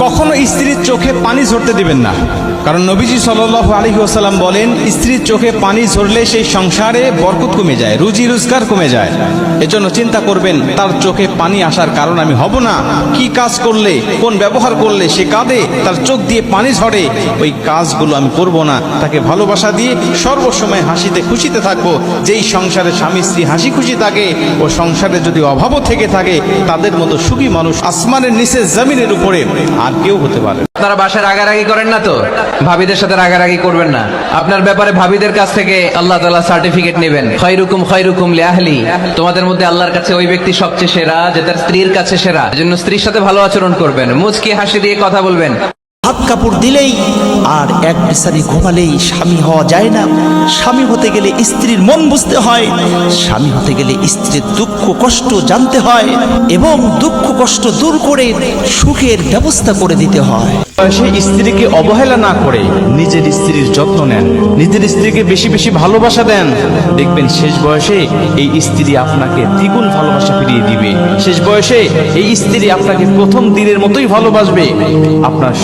কখনো স্ত্রীর চোখে পানি ঝরতে দিবেন না, কারণ নবীজি সাল্লাল্লাহু আলাইহি ওয়াসাল্লাম বলেন, স্ত্রীর চোখে পানি ঝরলে সেই সংসারে বরকত কমে যায়, রুজি রোজগার কমে যায়। এজন্য চিন্তা করবেন, তার চোখে পানি আসার কারণ আমি হব না। কি কাজ করলে, কোন ব্যবহার করলে সে কাঁদে, তার চোখ দিয়ে পানি ঝরে, ওই কাজগুলো আমি করব না। তাকে ভালোবাসা দিয়ে সর্বসময় হাসিতে খুশিতে থাকবো। যেই সংসারে স্বামী স্ত্রী হাসি খুশি থাকে, ও সংসারে যদি অভাবও থেকে থাকে, তাদের মতো সুখী মানুষ আসমানের নিচে জমিনের উপরে আর কেউ হতে পারে। আপনারা বাসায় রাগারাগি করেন না তো? ভাবিদের সাথে রাগারাগি করবেন না। আপনার ব্যাপারে ভাবিদের কাছ থেকে আল্লাহ তাআলা সার্টিফিকেট নেবেন, খায়রুকুম লিআহলি। তোমাদের মধ্যে আল্লাহর কাছে ওই ব্যক্তি সবচেয়ে সেরা যে তার স্ত্রীর কাছে সেরা। এজন্য স্ত্রীর সাথে ভালো আচরণ করবেন, মুচকি হাসি দিয়ে কথা বলবেন। হাত কাপড় দিলেই আর এক বিছানি ঘুমালেই স্বামী হওয়া যায় না। স্বামী হতে গেলে স্ত্রীর মন বুঝতে হয়, স্বামী হতে গেলে স্ত্রীর দুঃখ কষ্ট জানতে হয় এবং দুঃখ কষ্ট দূর করে সুখের ব্যবস্থা করে দিতে হয়। সেই স্ত্রীকে অবহেলা না করে নিজের স্ত্রীর যত্ন নেন, নিজের স্ত্রীকে বেশি বেশি ভালোবাসা দেন। দেখবেন শেষ বয়সে এই স্ত্রী আপনাকে দ্বিগুণ ভালোবাসা ফিরিয়ে দিবে। শেষ বয়সে এই স্ত্রী আপনাকে প্রথম দিনের মতোই ভালোবাসবে। আপনার